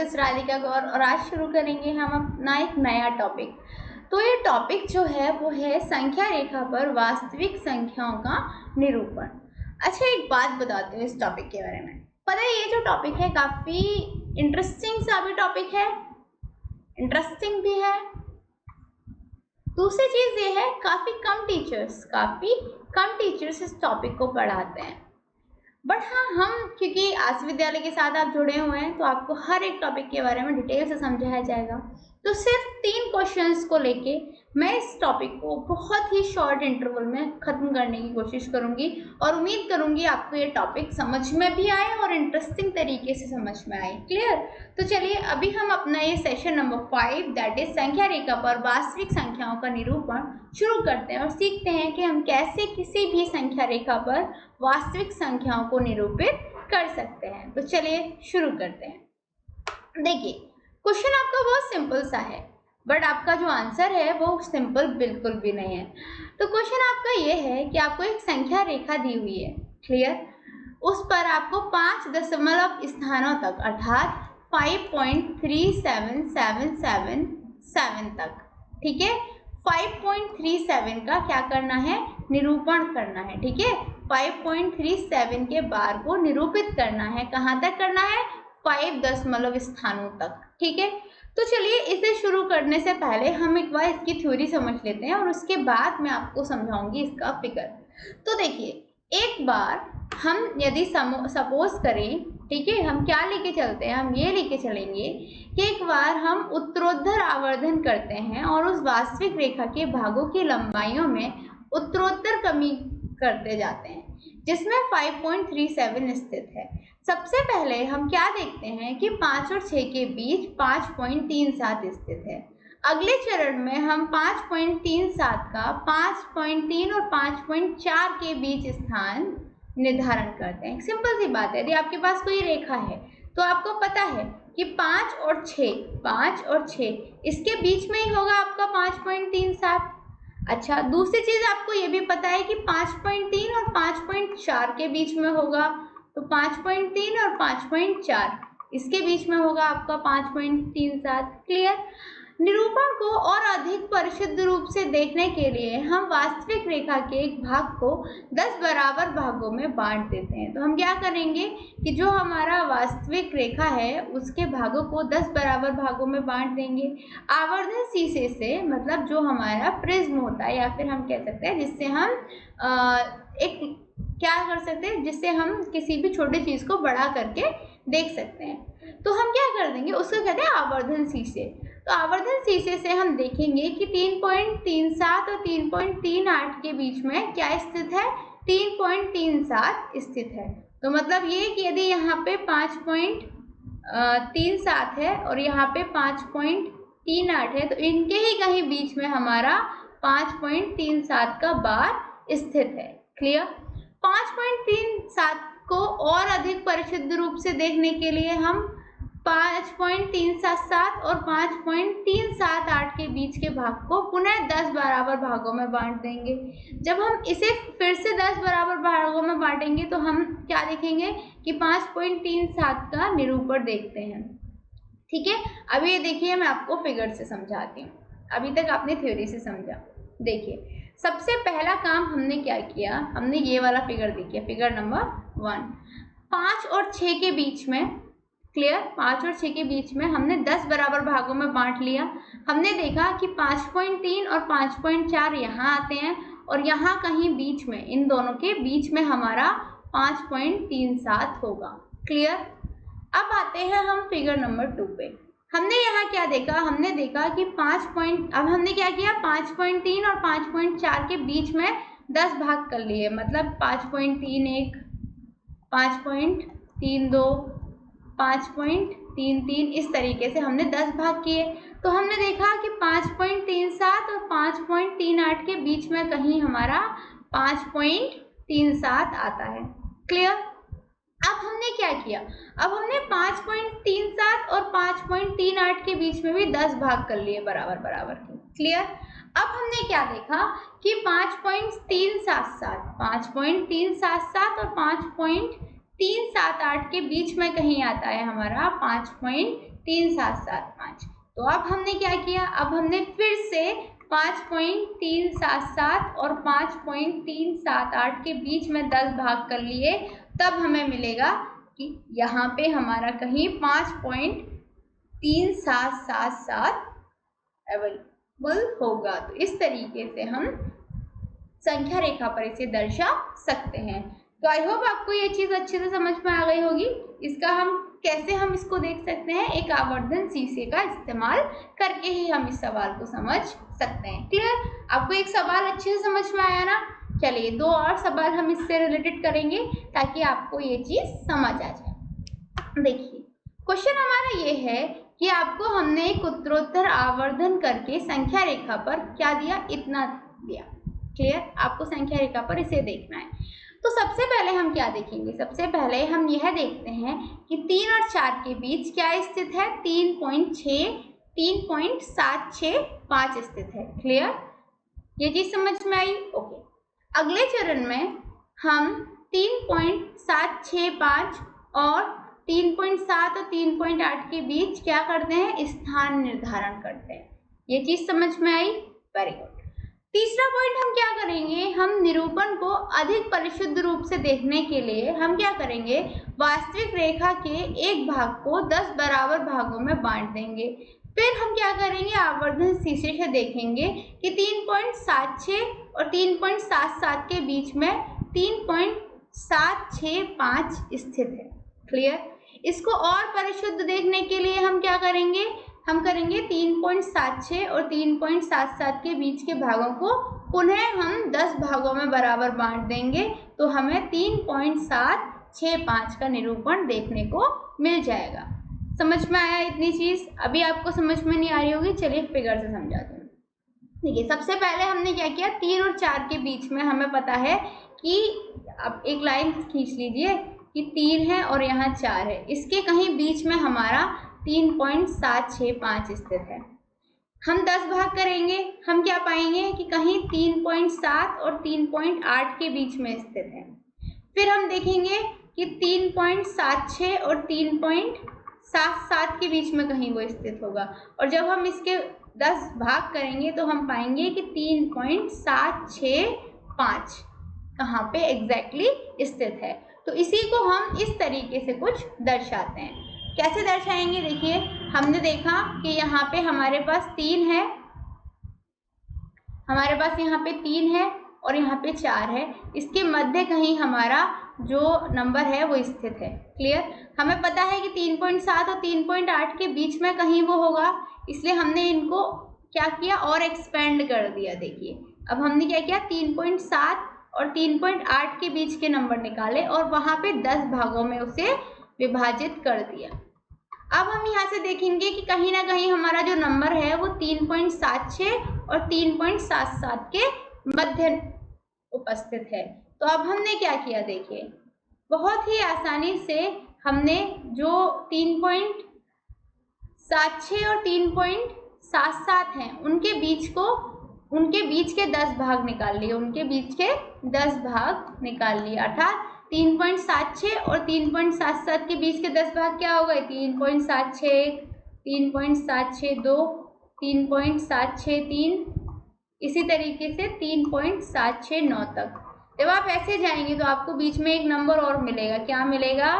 This Radhika गौर और आज शुरू करेंगे हम अपना एक नया टॉपिक। तो ये टॉपिक जो है वो है संख्या रेखा पर वास्तविक संख्याओं का निरूपण। अच्छा, एक बात बताती हूँ इस टॉपिक के बारे में। पता है ये जो टॉपिक है काफ़ी इंटरेस्टिंग सा भी टॉपिक है, इंटरेस्टिंग भी है। दूसरी चीज़ ये है काफ़ी कम टीचर्स इस टॉपिक को पढ़ाते हैं। बट हाँ, हम क्योंकि आस विद्यालय के साथ आप जुड़े हुए हैं तो आपको हर एक टॉपिक के बारे में डिटेल से समझाया जाएगा। तो सिर्फ 3 क्वेश्चंस को लेके मैं इस टॉपिक को बहुत ही शॉर्ट इंटरवल में ख़त्म करने की कोशिश करूँगी और उम्मीद करूँगी आपको ये टॉपिक समझ में भी आए और इंटरेस्टिंग तरीके से समझ में आए। क्लियर? तो चलिए अभी हम अपना ये सेशन नंबर 5 दैट इज संख्या रेखा पर वास्तविक संख्याओं का निरूपण शुरू करते हैं और सीखते हैं कि हम कैसे किसी भी संख्या रेखा पर वास्तविक संख्याओं को निरूपित कर सकते हैं। तो चलिए शुरू करते हैं। देखिए, क्वेश्चन आपका बहुत सिंपल सा है बट आपका जो आंसर है वो सिंपल बिल्कुल भी नहीं है। तो क्वेश्चन आपका ये है कि आपको एक संख्या रेखा दी हुई है, क्लियर, उस पर आपको 5 दशमलव स्थानों तक अर्थात 5.3777 तक, ठीक है, 5.37 का क्या करना है, निरूपण करना है। ठीक है, 5.37 के बार को निरूपित करना है। कहाँ तक करना है? 5 दशमलव स्थानों तक। ठीक है, तो चलिए इसे शुरू करने से पहले हम एक बार इसकी थ्योरी समझ लेते हैं और उसके बाद मैं आपको समझाऊंगी इसका फिगर। तो देखिए, एक बार हम यदि सपोज करें, ठीक है, हम क्या लेके चलते हैं, हम ये लेके चलेंगे कि एक बार हम उत्तरोत्तर आवर्धन करते हैं और उस वास्तविक रेखा के भागों की लंबाइयों में उत्तरोत्तर कमी करते जाते हैं जिसमें 5.37 स्थित है। सबसे पहले हम क्या देखते हैं कि 5 और 6 के बीच 5.37 स्थित है। अगले चरण में हम 5.37 का 5.3 और 5.4 के बीच स्थान निर्धारण करते हैं। सिंपल सी बात है, यदि आपके पास कोई रेखा है तो आपको पता है कि 5 और 6 इसके बीच में ही होगा आपका 5.37। अच्छा, दूसरी चीज़ आपको ये भी पता है कि 5.3 और 5.4 के बीच में होगा, तो 5.3 और 5.4 इसके बीच में होगा आपका 5.37। क्लियर? निरूपण को और अधिक परिशुद्ध रूप से देखने के लिए हम वास्तविक रेखा के एक भाग को 10 बराबर भागों में बांट देते हैं। तो हम क्या करेंगे कि जो हमारा वास्तविक रेखा है उसके भागों को 10 बराबर भागों में बांट देंगे। आवर्धन शीशे से, मतलब जो हमारा प्रिज्म होता है या फिर हम कह सकते हैं जिससे हम एक क्या कर सकते हैं, जिससे हम किसी भी छोटी चीज़ को बड़ा करके देख सकते हैं। तो हम क्या कर देंगे, उसको कहते हैं आवर्धन शीशे। तो आवर्धन शीशे से हम देखेंगे कि 3.37 और 3.38 के बीच में क्या स्थित है, 3.37 स्थित है। तो मतलब ये कि यदि यहाँ पे 5.37 है और यहाँ पे 5.38 है तो इनके ही कहीं बीच में हमारा 5.37 का बार स्थित है। क्लियर? 5.37 को और अधिक परिशुद्ध रूप से देखने के लिए हम 5.377 और 5.378 के बीच के भाग को पुनः 10 बराबर भागों में बांट देंगे। जब हम इसे फिर से 10 बराबर भागों में बांटेंगे तो हम क्या देखेंगे कि 5.37 का निरूपण देखते हैं। ठीक है, अभी ये देखिए मैं आपको फिगर से समझाती हूँ। अभी तक आपने थ्योरी से समझा। देखिए, सबसे पहला काम हमने क्या किया, हमने ये वाला फिगर देखिए, फिगर नंबर 1। 5 और 6 के बीच में, क्लियर, 5 और 6 के बीच में हमने 10 बराबर भागों में बांट लिया। हमने देखा कि 5.3 और 5.4 यहाँ आते हैं और यहाँ कहीं बीच में, इन दोनों के बीच में हमारा 5.37 होगा। क्लियर? अब आते हैं हम फिगर नंबर 2 पे। हमने यहाँ क्या देखा, हमने देखा कि अब हमने क्या किया, 5.3 और 5.4 के बीच में 10 भाग कर लिए, मतलब 5.31, 5.32, 5.33 इस तरीके से हमने 10 भाग किए। तो हमने देखा कि 5.37 और 5.38 के बीच में कहीं हमारा 5.37 आता है। क्लियर? अब हमने क्या किया, अब हमने 5.37 और 5.38 के बीच में भी 10 भाग कर लिए बराबर बराबर के। क्लियर? अब हमने क्या देखा कि 5.377 और 5.378 के बीच में कहीं आता है हमारा 5.3775। तो अब हमने क्या किया, अब हमने फिर से 5.377 और 5.378 के बीच में 10 भाग कर लिए, तब हमें मिलेगा कि यहाँ पे हमारा कहीं 5.3777 अवेलेबल होगा। तो इस तरीके से हम संख्या रेखा पर इसे दर्शा सकते हैं। तो आई होप आपको ये चीज अच्छे से समझ में आ गई होगी। इसका कैसे हम इसको देख सकते हैं, एक आवर्धन शीशे का इस्तेमाल करके ही हम इस सवाल को समझ सकते हैं। क्लियर? आपको एक सवाल अच्छे से समझ में आया ना? चलिए 2 और सवाल हम इससे रिलेटेड करेंगे ताकि आपको ये चीज समझ आ जाए। देखिए क्वेश्चन हमारा ये है कि आपको हमने एक उत्तरोत्तर आवर्धन करके संख्या रेखा पर क्या दिया, इतना दिया। क्लियर? आपको संख्या रेखा पर इसे देखना है। तो सबसे पहले हम क्या देखेंगे, सबसे पहले हम यह देखते हैं कि 3 और 4 के बीच क्या स्थित है, 3.765 स्थित है। क्लियर? ये चीज समझ में आई? ओके। अगले चरण में हम 3.765 और 3.7 और 3.8 के बीच क्या करते हैं, स्थान निर्धारण करते हैं। ये चीज समझ में आई? Very good. तीसरा पॉइंट हम क्या करेंगे, हम निरूपण को अधिक परिशुद्ध रूप से देखने के लिए हम क्या करेंगे, वास्तविक रेखा के एक भाग को 10 बराबर भागों में बांट देंगे। फिर हम क्या करेंगे, आवर्धन शीशे से देखेंगे कि 3.76 और 3.77 के बीच में 3.765 स्थित है। क्लियर? इसको और परिशुद्ध देखने के लिए हम क्या करेंगे, हम करेंगे 3.76 और 3.77 के बीच के भागों को पुनः हम 10 भागों में बराबर बांट देंगे, तो हमें 3.765 का निरूपण देखने को मिल जाएगा। समझ में आया इतनी चीज? अभी आपको समझ में नहीं आ रही होगी, चलिए फिगर से समझाती हूँ। देखिए सबसे पहले हमने क्या किया, 3 और 4 के बीच में हमें पता है कि, अब एक लाइन खींच लीजिए कि 3 है और यहाँ 4 है, इसके कहीं बीच में हमारा 3.765 स्थित है। हम 10 भाग करेंगे, हम क्या पाएंगे कि कहीं 3.7 और 3.8 के बीच में स्थित है। फिर हम देखेंगे कि 3.76 और 3.77 के बीच में कहीं वो स्थित होगा, और जब हम इसके 10 भाग करेंगे तो हम पाएंगे कि 3.765 कहाँ पे एग्जैक्टली स्थित है। तो इसी को हम इस तरीके से कुछ दर्शाते हैं। कैसे दर्शाएंगे, देखिए हमने देखा कि यहाँ पे हमारे पास 3 है, हमारे पास यहाँ पे 3 है और यहाँ पे 4 है, इसके मध्य कहीं हमारा जो नंबर है वो स्थित है। क्लियर? हमें पता है कि 3.7 और 3.8 के बीच में कहीं वो होगा, इसलिए हमने इनको क्या किया और एक्सपेंड कर दिया। देखिए अब हमने क्या किया, 3.7 और 3.8 के बीच के नंबर निकाले और वहाँ पे 10 भागों में उसे विभाजित कर दिया। अब हम यहाँ से देखेंगे कि कहीं ना कहीं हमारा जो नंबर है वो 3.76 और 3.77 के मध्य उपस्थित है। तो अब हमने क्या किया, देखिए बहुत ही आसानी से हमने जो 3.76 और 3.77 हैं उनके बीच के 10 भाग निकाल लिए, उनके बीच के 10 भाग निकाल लिए, अर्थात 3.76 और 3.77 के बीच के 10 भाग क्या हो गए, 3.76, 3.762, 3.763, इसी तरीके से 3.769 तक। जब आप ऐसे जाएंगे तो आपको बीच में एक नंबर और मिलेगा, क्या मिलेगा,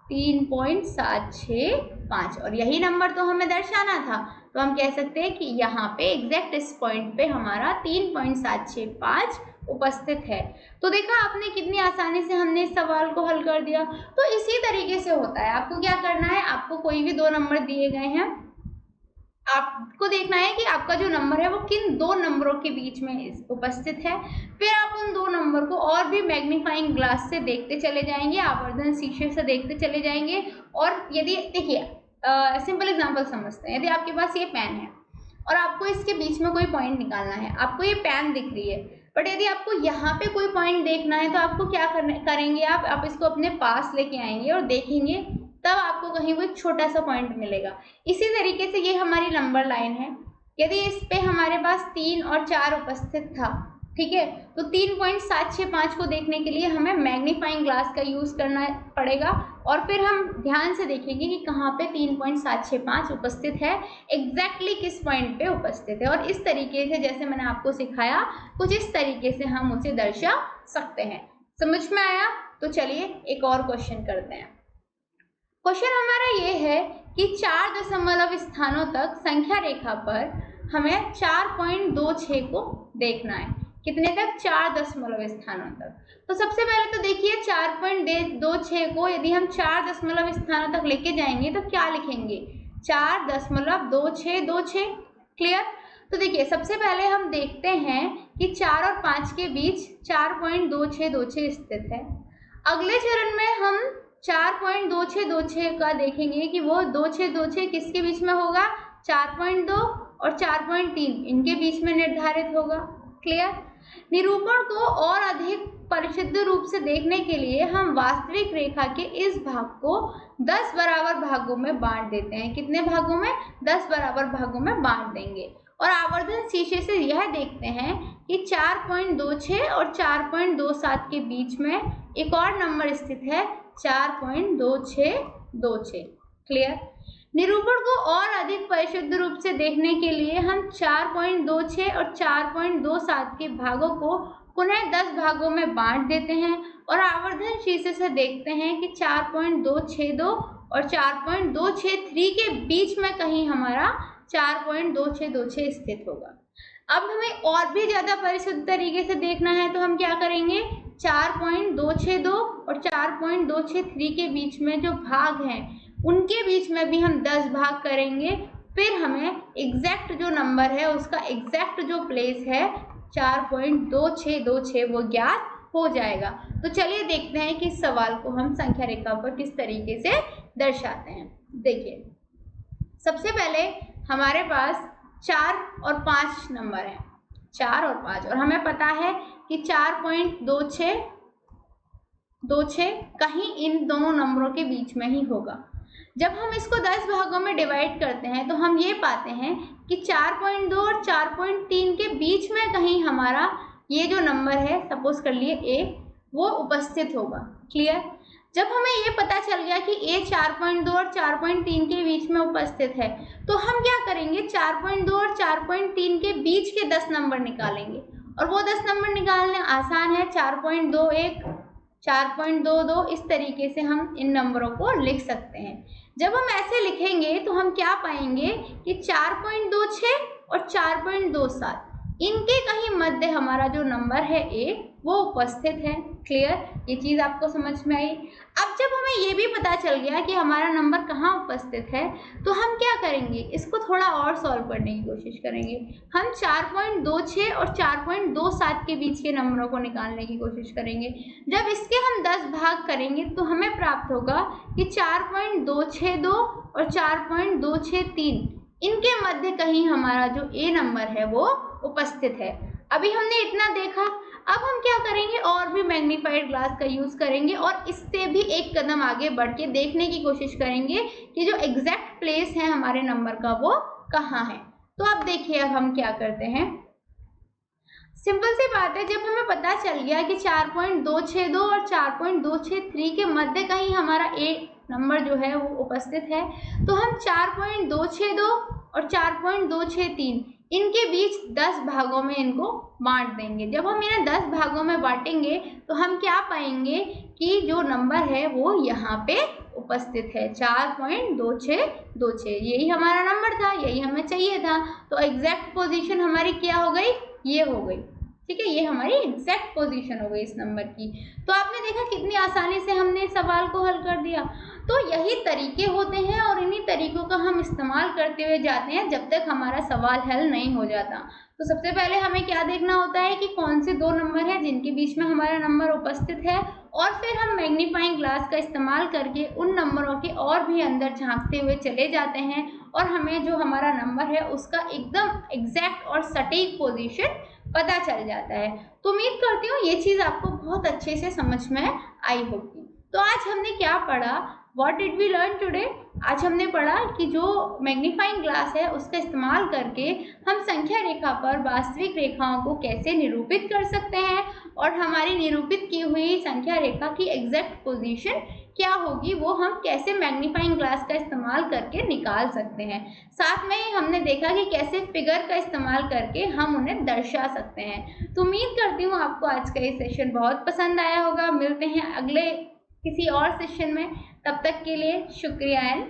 3.765, और यही नंबर तो हमें दर्शाना था। तो हम कह सकते हैं कि यहाँ पे एग्जैक्ट इस पॉइंट पे हमारा 3.765 उपस्थित है। तो देखा आपने कितनी आसानी से हमने इस सवाल को हल कर दिया। तो इसी तरीके से होता है, आपको क्या करना है, आपको कोई भी 2 नंबर दिए गए हैं, आपको देखना है कि आपका जो नंबर है वो किन 2 नंबरों के बीच में उपस्थित है। फिर आप उन 2 नंबर को और भी मैग्नीफाइंग ग्लास से देखते चले जाएंगे, आवर्धन शीशे से देखते चले जाएंगे। और यदि देखिए सिंपल एग्जांपल समझते हैं, यदि आपके पास ये पेन है और आपको इसके बीच में कोई पॉइंट निकालना है, आपको ये पेन दिख रही है, बट यदि आपको यहाँ पे कोई पॉइंट देखना है तो आपको क्या करेंगे, आप इसको अपने पास लेके आएंगे और देखेंगे, तब आपको कहीं वो एक छोटा सा पॉइंट मिलेगा। इसी तरीके से ये हमारी नंबर लाइन है, यदि इस पे हमारे पास 3 और 4 उपस्थित था ठीक है। तो 3.765 को देखने के लिए हमें मैग्नीफाइंग ग्लास का यूज करना पड़ेगा और फिर हम ध्यान से देखेंगे कि कहाँ पे 3.765 उपस्थित है, एग्जैक्टली किस पॉइंट पे उपस्थित है। और इस तरीके से जैसे मैंने आपको सिखाया कुछ इस तरीके से हम उसे दर्शा सकते हैं। समझ में आया? तो चलिए एक और क्वेश्चन करते हैं। क्वेश्चन हमारा ये है कि 4 दशमलव स्थानों तक संख्या रेखा पर हमें 4.26 को देखना है। कितने तक? 4 दशमलव स्थानों तक। तो सबसे पहले तो देखिए 4.26 को यदि हम 4 दशमलव स्थानों तक लेके जाएंगे तो क्या लिखेंगे? 4.2626। क्लियर? तो देखिए सबसे पहले हम देखते हैं कि 4 और 5 के बीच 4.2626 स्थित है। अगले चरण में हम 4.2626 का देखेंगे कि वो 2626 किसके बीच में होगा? 4.2 और 4.3 इनके बीच में निर्धारित होगा। क्लियर? निरूपण को और अधिक परिशुद्ध रूप से देखने के लिए हम वास्तविक रेखा के इस भाग को 10 बराबर भागों में बांट देते हैं। कितने भागों में? 10 बराबर भागों में बांट देंगे और आवर्धन शीशे से यह देखते हैं कि 4.26 और 4.27 के बीच में एक और नंबर स्थित है, 4.2626। क्लियर? निरूपण को और अधिक परिशुद्ध रूप से देखने के लिए हम 4.26 और 4.27 के भागों को पुनः 10 भागों में बांट देते हैं और आवर्धन शीशे से देखते हैं कि 4.262 और 4.263 के बीच में कहीं हमारा 4.2626 स्थित होगा। अब हमें और भी ज्यादा परिशुद्ध तरीके से देखना है तो हम क्या करेंगे? 4.262 और 4.263 के बीच में जो भाग हैं उनके बीच में भी हम 10 भाग करेंगे। फिर हमें एग्जैक्ट जो नंबर है उसका एग्जैक्ट जो प्लेस है 4.2626 वो ज्ञात हो जाएगा। तो चलिए देखते हैं कि इस सवाल को हम संख्या रेखा पर किस तरीके से दर्शाते हैं। देखिए सबसे पहले हमारे पास 4 और 5 नंबर हैं, 4 और 5, और हमें पता है कि 4.2626 कहीं इन दोनों नंबरों के बीच में ही होगा। जब हम इसको 10 भागों में डिवाइड करते हैं तो हम ये पाते हैं कि 4.2 और 4.3 के बीच में कहीं हमारा ये जो नंबर है, सपोज कर लिए A, वो उपस्थित होगा। क्लियर? जब हमें ये पता चल गया कि A 4.2 और 4.3 के बीच में उपस्थित है तो हम क्या करेंगे? 4.2 और 4.3 के बीच के 10 नंबर निकालेंगे और वो 10 नंबर निकालने आसान है। 4.21, 4.22, इस तरीके से हम इन नंबरों को लिख सकते हैं। जब हम ऐसे लिखेंगे तो हम क्या पाएंगे कि 4.26 और 4.27 इनके कहीं मध्य हमारा जो नंबर है A वो उपस्थित है। क्लियर? ये चीज़ आपको समझ में आई? अब जब हमें ये भी पता चल गया कि हमारा नंबर कहाँ उपस्थित है तो हम क्या करेंगे? इसको थोड़ा और सॉल्व करने की कोशिश करेंगे। हम 4.26 और 4.27 के बीच के नंबरों को निकालने की कोशिश करेंगे। जब इसके हम 10 भाग करेंगे तो हमें प्राप्त होगा कि 4.262 और 4.263 इनके मध्य कहीं हमारा जो A नंबर है वो उपस्थित है। अभी हमने इतना देखा, अब हम क्या करेंगे? और भी मैग्नीफाइड ग्लास का यूज करेंगे और इससे भी एक कदम आगे बढ़ के देखने की कोशिश करेंगे कि जो एग्जैक्ट प्लेस है हमारे नंबर का वो कहाँ है। तो अब देखिए अब हम क्या करते हैं। सिंपल सी बात है, जब हमें पता चल गया कि 4.262 और 4.263 के मध्य कहीं हमारा A नंबर जो है वो उपस्थित है तो हम 4.262 और 4.263 इनके बीच 10 भागों में इनको बांट देंगे। जब हम इन्हें 10 भागों में बांटेंगे तो हम क्या पाएंगे कि जो नंबर है वो यहाँ पे उपस्थित है, 4.2626। यही हमारा नंबर था, यही हमें चाहिए था। तो एग्जैक्ट पोजीशन हमारी क्या हो गई? ये हो गई। ठीक है, ये हमारी एग्जैक्ट पोजीशन हो गई इस नंबर की। तो आपने देखा कितनी आसानी से हमने इस सवाल को हल कर दिया। तो यही तरीके होते हैं और इन्हीं तरीकों का हम इस्तेमाल करते हुए जाते हैं जब तक हमारा सवाल हल नहीं हो जाता। तो सबसे पहले हमें क्या देखना होता है कि कौन से दो नंबर हैं जिनके बीच में हमारा नंबर उपस्थित है, और फिर हम मैग्नीफाइंग ग्लास का इस्तेमाल करके उन नंबरों के और भी अंदर झांकते हुए चले जाते हैं और हमें जो हमारा नंबर है उसका एकदम एग्जैक्ट और सटीक पोजीशन पता चल जाता है। तो उम्मीद करती हूँ ये चीज़ आपको बहुत अच्छे से समझ में आई होगी। तो आज हमने क्या पढ़ा what did we learn today? आज हमने पढ़ा कि जो मैग्नीफाइंग ग्लास है उसका इस्तेमाल करके हम संख्या रेखा पर वास्तविक रेखाओं को कैसे निरूपित कर सकते हैं और हमारी निरूपित की हुई संख्या रेखा की एग्जैक्ट पोजीशन क्या होगी वो हम कैसे मैग्नीफाइंग ग्लास का इस्तेमाल करके निकाल सकते हैं। साथ में ही हमने देखा कि कैसे फिगर का इस्तेमाल करके हम उन्हें दर्शा सकते हैं। तो उम्मीद करती हूँ आपको आज का ये सेशन बहुत पसंद आया होगा। मिलते हैं अगले किसी और सेशन में, तब तक के लिए शुक्रिया एंड